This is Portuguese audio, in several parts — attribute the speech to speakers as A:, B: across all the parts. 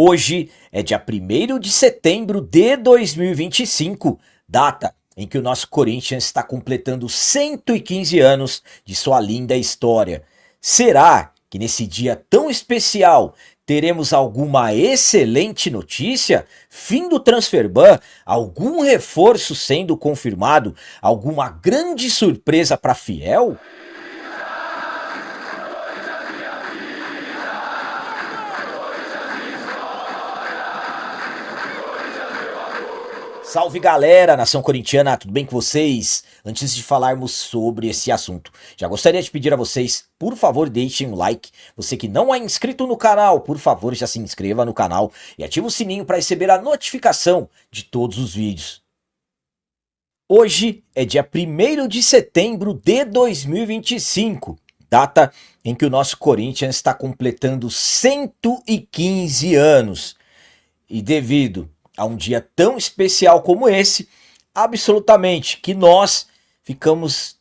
A: Hoje é dia 1º de setembro de 2025, data em que o nosso Corinthians está completando 115 anos de sua linda história. Será que nesse dia tão especial teremos alguma excelente notícia? Fim do transfer ban? Algum reforço sendo confirmado? Alguma grande surpresa para fiel? Salve galera, nação corintiana, tudo bem com vocês? Antes de falarmos sobre esse assunto, já gostaria de pedir a vocês, por favor, deixem um like. Você que não é inscrito no canal, por favor, já se inscreva no canal e ative o sininho para receber a notificação de todos os vídeos. Hoje é dia 1º de setembro de 2025, data em que o nosso Corinthians está completando 115 anos. E devido a um dia tão especial como esse, absolutamente que nós ficamos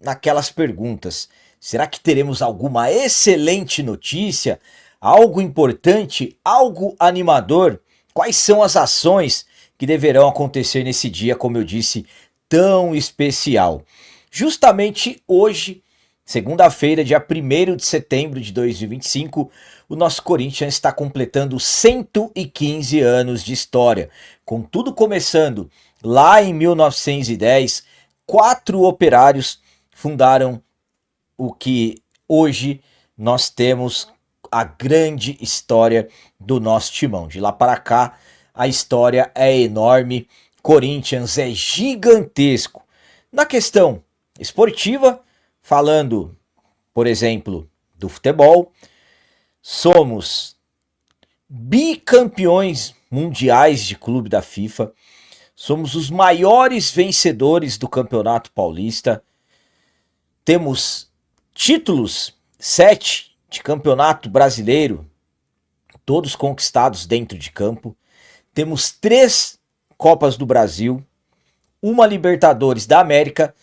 A: naquelas perguntas. Será que teremos alguma excelente notícia? Algo importante? Algo animador? Quais são as ações que deverão acontecer nesse dia, como eu disse, tão especial? Justamente hoje, segunda-feira, dia 1º de setembro de 2025, o nosso Corinthians está completando 115 anos de história. Com tudo começando lá em 1910, 4 operários fundaram o que hoje nós temos a grande história do nosso timão. De lá para cá, a história é enorme, Corinthians é gigantesco. Na questão esportiva, falando, por exemplo, do futebol, somos bicampeões mundiais de clube da FIFA, somos os maiores vencedores do Campeonato Paulista, temos títulos, 7 de Campeonato Brasileiro, todos conquistados dentro de campo, temos 3 Copas do Brasil, uma Libertadores da América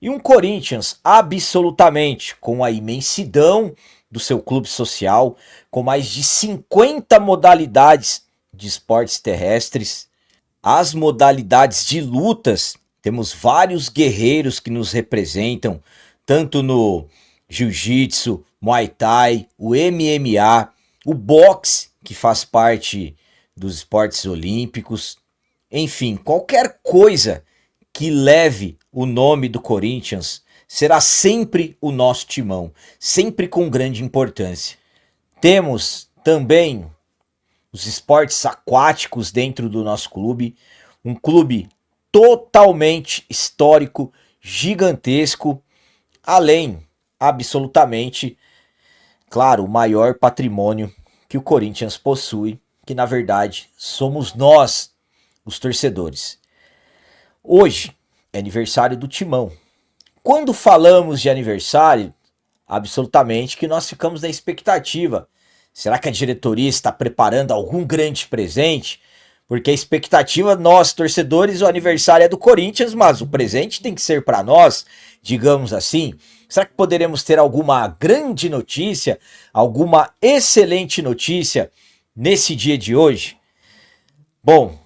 A: e um Corinthians absolutamente com a imensidão do seu clube social, com mais de 50 modalidades de esportes terrestres, as modalidades de lutas, temos vários guerreiros que nos representam, tanto no jiu-jitsu, muay thai, o MMA, o boxe, que faz parte dos esportes olímpicos, enfim, qualquer coisa que leve o nome do Corinthians será sempre o nosso timão, sempre com grande importância. Temos também os esportes aquáticos dentro do nosso clube, um clube totalmente histórico, gigantesco, além, absolutamente, claro, o maior patrimônio que o Corinthians possui, que na verdade somos nós, os torcedores. Hoje é aniversário do timão. Quando falamos de aniversário, absolutamente que nós ficamos na expectativa. Será que a diretoria está preparando algum grande presente? Porque a expectativa, nós, torcedores, o aniversário é do Corinthians, mas o presente tem que ser para nós, digamos assim. Será que poderemos ter alguma grande notícia, alguma excelente notícia nesse dia de hoje? Bom,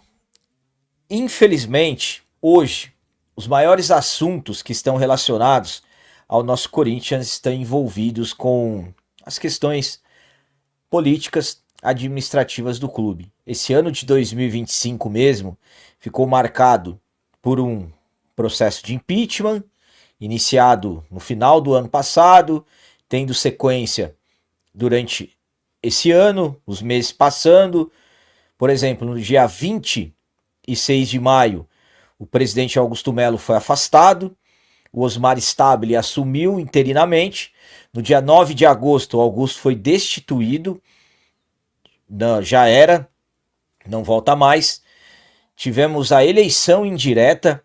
A: infelizmente, hoje, os maiores assuntos que estão relacionados ao nosso Corinthians estão envolvidos com as questões políticas administrativas do clube. Esse ano de 2025 mesmo ficou marcado por um processo de impeachment, iniciado no final do ano passado, tendo sequência durante esse ano, os meses passando. Por exemplo, no dia 26 de maio, o presidente Augusto Melo foi afastado, o Osmar Stabile assumiu interinamente. No dia 9 de agosto, o Augusto foi destituído, não, já era, não volta mais. Tivemos a eleição indireta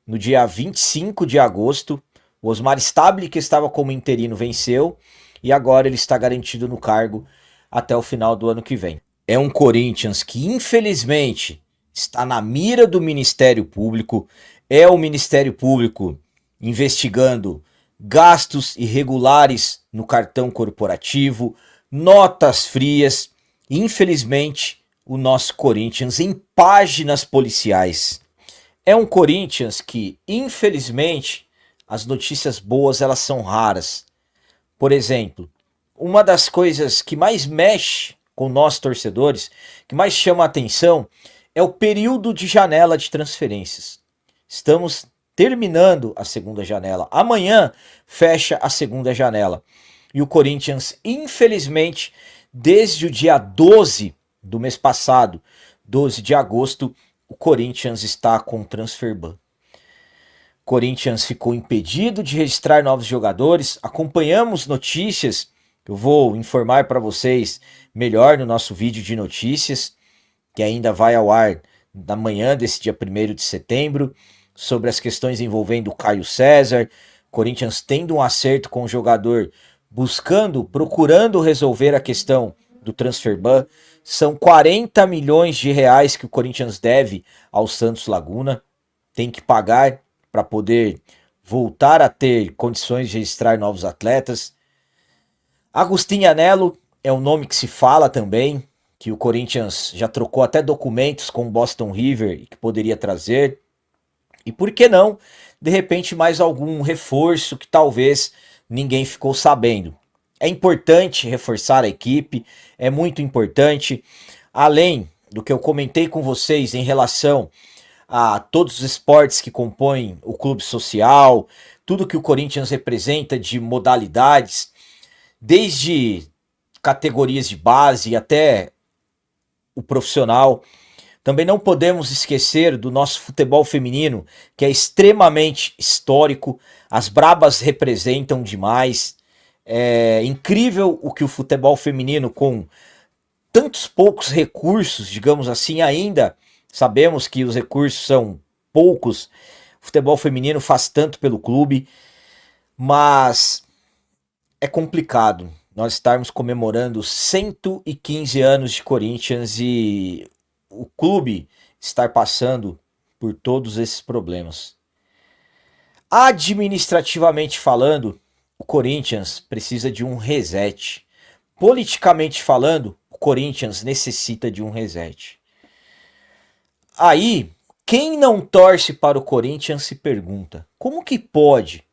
A: no dia 25 de agosto, o Osmar Stabile, que estava como interino, venceu, e agora ele está garantido no cargo até o final do ano que vem. É um Corinthians que, infelizmente, está na mira do Ministério Público, é o Ministério Público investigando gastos irregulares no cartão corporativo, notas frias. Infelizmente, o nosso Corinthians em páginas policiais. É um Corinthians que, infelizmente, as notícias boas elas são raras. Por exemplo, uma das coisas que mais mexe com nós torcedores, que mais chama a atenção, é o período de janela de transferências. Estamos terminando a segunda janela. Amanhã fecha a segunda janela. E o Corinthians, infelizmente, desde o dia 12 do mês passado, 12 de agosto, o Corinthians está com transfer ban. Corinthians ficou impedido de registrar novos jogadores. Acompanhamos notícias, eu vou informar para vocês melhor no nosso vídeo de notícias, que ainda vai ao ar na manhã desse dia 1º de setembro, sobre as questões envolvendo o Caio César, Corinthians tendo um acerto com o jogador, procurando resolver a questão do transfer ban. São 40 milhões de reais que o Corinthians deve ao Santos Laguna, tem que pagar para poder voltar a ter condições de registrar novos atletas. Agostinho Anello é um nome que se fala também, que o Corinthians já trocou até documentos com o Boston River e que poderia trazer. E por que não, de repente, mais algum reforço que talvez ninguém ficou sabendo. É importante reforçar a equipe, é muito importante. Além do que eu comentei com vocês em relação a todos os esportes que compõem o clube social, tudo que o Corinthians representa de modalidades, desde categorias de base até o profissional. Também não podemos esquecer do nosso futebol feminino, que é extremamente histórico. As Brabas representam demais. É incrível o que o futebol feminino, com tantos poucos recursos, digamos assim, ainda sabemos que os recursos são poucos. O futebol feminino faz tanto pelo clube, mas é complicado nós estarmos comemorando 115 anos de Corinthians e o clube estar passando por todos esses problemas. Administrativamente falando, o Corinthians precisa de um reset. Politicamente falando, o Corinthians necessita de um reset. Aí, quem não torce para o Corinthians se pergunta, como que pode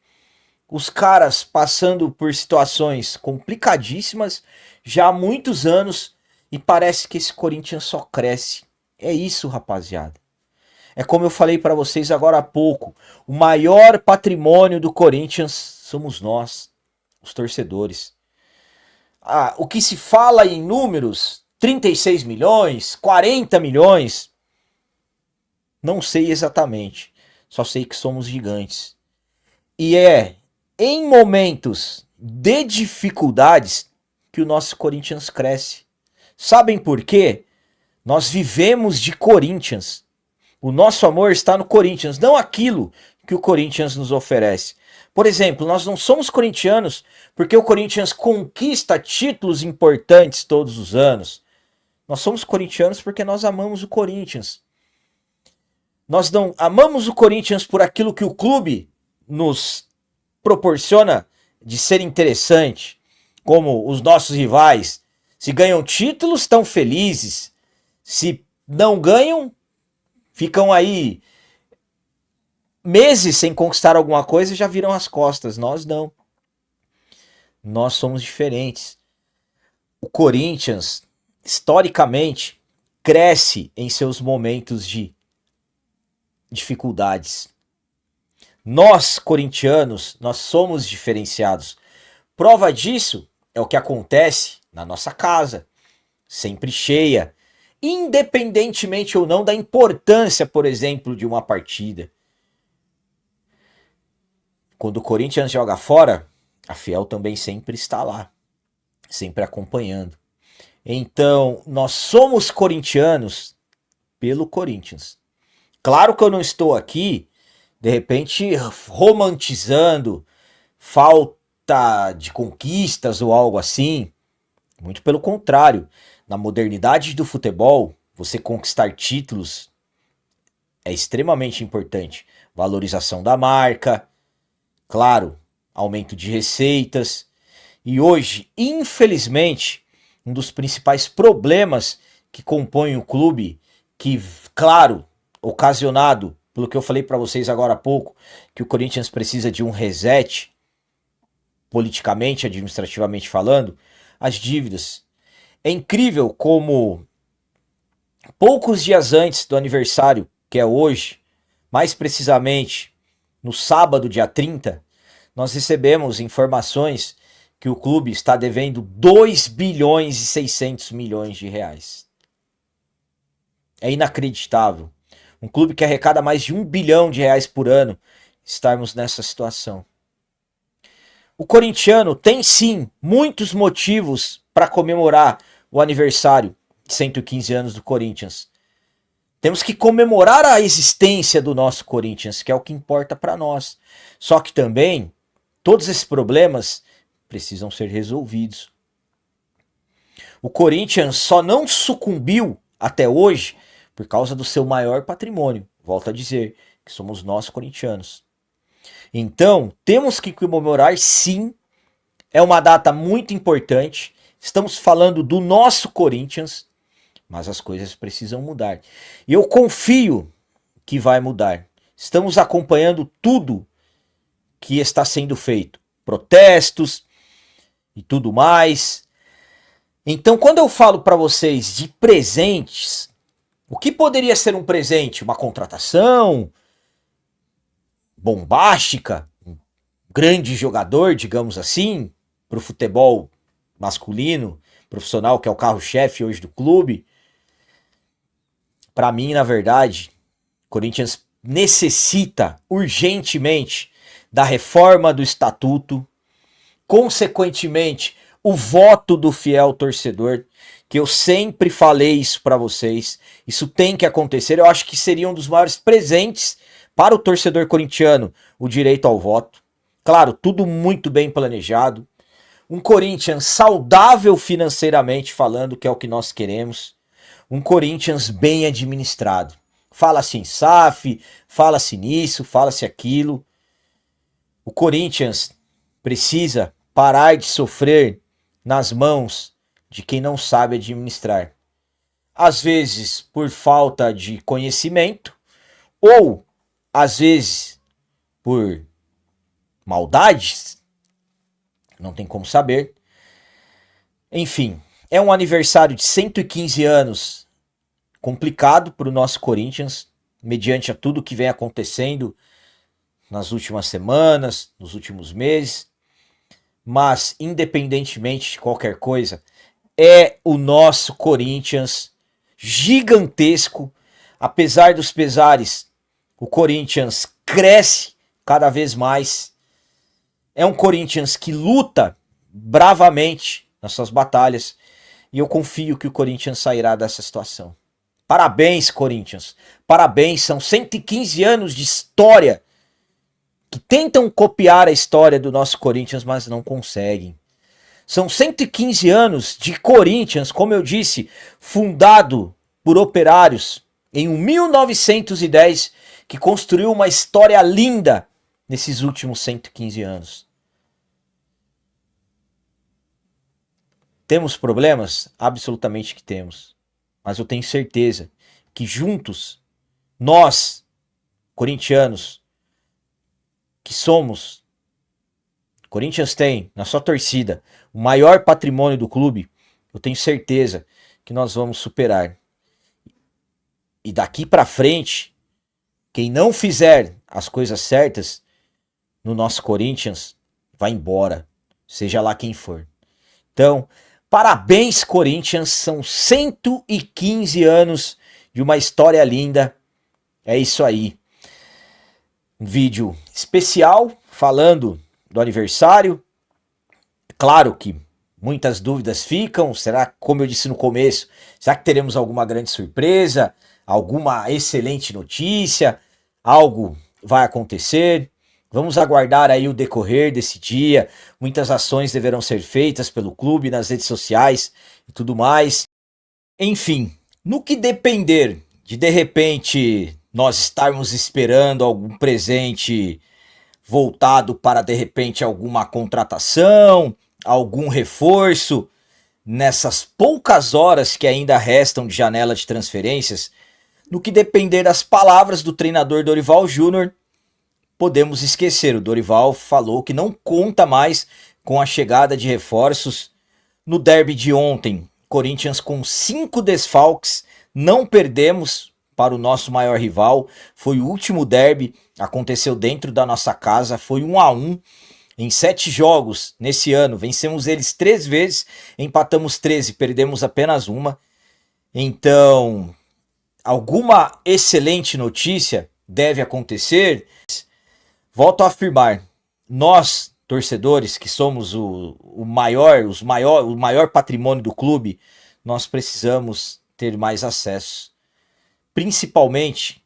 A: os caras passando por situações complicadíssimas já há muitos anos e parece que esse Corinthians só cresce. É isso, rapaziada. É como eu falei para vocês agora há pouco, o maior patrimônio do Corinthians somos nós, os torcedores. O que se fala em números, 36 milhões, 40 milhões, não sei exatamente, só sei que somos gigantes. E é em momentos de dificuldades que o nosso Corinthians cresce. Sabem por quê? Nós vivemos de Corinthians. O nosso amor está no Corinthians, não aquilo que o Corinthians nos oferece. Por exemplo, nós não somos corintianos porque o Corinthians conquista títulos importantes todos os anos. Nós somos corintianos porque nós amamos o Corinthians. Nós não amamos o Corinthians por aquilo que o clube nos proporciona de ser interessante, como os nossos rivais. Se ganham títulos, estão felizes. Se não ganham, ficam aí meses sem conquistar alguma coisa e já viram as costas. Nós não. Nós somos diferentes. O Corinthians, historicamente, cresce em seus momentos de dificuldades. Nós, corintianos, nós somos diferenciados. Prova disso é o que acontece na nossa casa, sempre cheia, independentemente ou não da importância, por exemplo, de uma partida. Quando o Corinthians joga fora, a Fiel também sempre está lá, sempre acompanhando. Então, nós somos corintianos pelo Corinthians. Claro que eu não estou aqui, de repente, romantizando falta de conquistas ou algo assim. Muito pelo contrário. Na modernidade do futebol, você conquistar títulos é extremamente importante. Valorização da marca, claro, aumento de receitas. E hoje, infelizmente, um dos principais problemas que compõem o clube, que, claro, ocasionado pelo que eu falei para vocês agora há pouco, que o Corinthians precisa de um reset, politicamente, administrativamente falando, as dívidas. É incrível como poucos dias antes do aniversário, que é hoje, mais precisamente no sábado, dia 30, nós recebemos informações que o clube está devendo 2 bilhões e 600 milhões de reais. É inacreditável. Um clube que arrecada mais de 1 bilhão de reais por ano, estarmos nessa situação. O corintiano tem sim muitos motivos para comemorar o aniversário de 115 anos do Corinthians. Temos que comemorar a existência do nosso Corinthians, que é o que importa para nós. Só que também todos esses problemas precisam ser resolvidos. O Corinthians só não sucumbiu até hoje por causa do seu maior patrimônio. Volto a dizer que somos nós corintianos. Então, temos que comemorar sim. É uma data muito importante. Estamos falando do nosso Corinthians, mas as coisas precisam mudar. E eu confio que vai mudar. Estamos acompanhando tudo que está sendo feito. Protestos e tudo mais. Então, quando eu falo para vocês de presentes, o que poderia ser um presente? Uma contratação bombástica, um grande jogador, digamos assim, para o futebol masculino, profissional, que é o carro-chefe hoje do clube. Para mim, na verdade, o Corinthians necessita urgentemente da reforma do estatuto, consequentemente, o voto do fiel torcedor, que eu sempre falei isso para vocês. Isso tem que acontecer. Eu acho que seria um dos maiores presentes para o torcedor corintiano, o direito ao voto. Claro, tudo muito bem planejado. Um Corinthians saudável financeiramente falando, que é o que nós queremos. Um Corinthians bem administrado. Fala-se em SAF, fala-se nisso, fala-se aquilo. O Corinthians precisa parar de sofrer nas mãos de quem não sabe administrar. Às vezes por falta de conhecimento, ou às vezes por maldades, não tem como saber. Enfim, é um aniversário de 115 anos complicado para o nosso Corinthians, mediante a tudo que vem acontecendo nas últimas semanas, nos últimos meses. Mas, independentemente de qualquer coisa, é o nosso Corinthians gigantesco. Apesar dos pesares, o Corinthians cresce cada vez mais. É um Corinthians que luta bravamente nas suas batalhas. E eu confio que o Corinthians sairá dessa situação. Parabéns, Corinthians. Parabéns, são 115 anos de história que tentam copiar a história do nosso Corinthians, mas não conseguem. São 115 anos de Corinthians, como eu disse, fundado por operários em 1910, que construiu uma história linda nesses últimos 115 anos. Temos problemas? Absolutamente que temos. Mas eu tenho certeza que juntos, nós, corintianos, que somos, Corinthians tem na sua torcida o maior patrimônio do clube, eu tenho certeza que nós vamos superar. E daqui para frente, quem não fizer as coisas certas no nosso Corinthians vai embora, seja lá quem for. Então, parabéns, Corinthians, são 115 anos de uma história linda. É isso aí. Um vídeo especial falando do aniversário. Claro que muitas dúvidas ficam. Será, como eu disse no começo, será que teremos alguma grande surpresa? Alguma excelente notícia? Algo vai acontecer? Vamos aguardar aí o decorrer desse dia. Muitas ações deverão ser feitas pelo clube nas redes sociais e tudo mais. Enfim, no que depender de repente nós estarmos esperando algum presente voltado para de repente alguma contratação, algum reforço, nessas poucas horas que ainda restam de janela de transferências, no que depender das palavras do treinador Dorival Júnior, podemos esquecer. O Dorival falou que não conta mais com a chegada de reforços. No derby de ontem, Corinthians com 5 desfalques, não perdemos para o nosso maior rival. Foi o último derby, aconteceu dentro da nossa casa, foi 1-1. Em 7 jogos nesse ano, vencemos eles 3 vezes, empatamos 13, perdemos apenas uma. Então, alguma excelente notícia deve acontecer. Volto a afirmar, nós, torcedores, que somos o maior patrimônio do clube, nós precisamos ter mais acesso. Principalmente,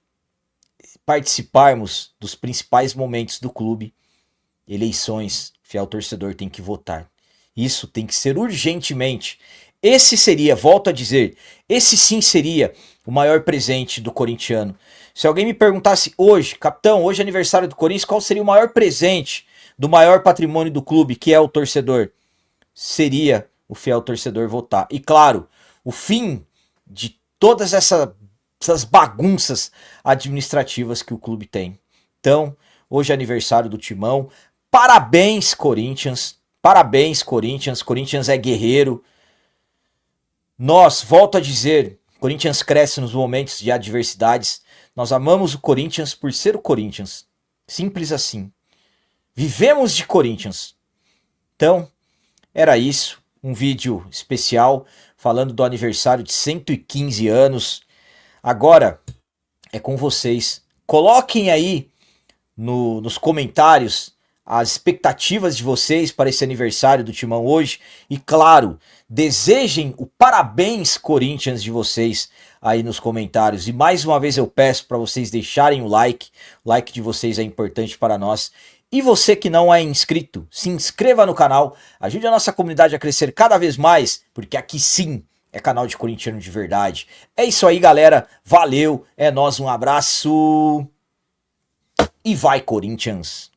A: participarmos dos principais momentos do clube. Eleições, fiel torcedor tem que votar. Isso tem que ser urgentemente. Esse seria, volto a dizer, esse sim seria o maior presente do corintiano. Se alguém me perguntasse hoje, capitão, hoje é aniversário do Corinthians, qual seria o maior presente do maior patrimônio do clube, que é o torcedor? Seria o fiel torcedor votar. E claro, o fim de todas essas bagunças administrativas que o clube tem. Então, hoje é aniversário do Timão. Parabéns, Corinthians. Parabéns, Corinthians. Corinthians é guerreiro. Nós, volto a dizer, Corinthians cresce nos momentos de adversidades. Nós amamos o Corinthians por ser o Corinthians. Simples assim. Vivemos de Corinthians. Então, era isso. Um vídeo especial falando do aniversário de 115 anos. Agora é com vocês. Coloquem aí nos comentários as expectativas de vocês para esse aniversário do Timão hoje. E claro, desejem o parabéns Corinthians de vocês aí nos comentários. E mais uma vez eu peço para vocês deixarem o like. O like de vocês é importante para nós. E você que não é inscrito, se inscreva no canal. Ajude a nossa comunidade a crescer cada vez mais, porque aqui sim é canal de corintiano de verdade. É isso aí, galera. Valeu, é nóis, um abraço. E vai, Corinthians!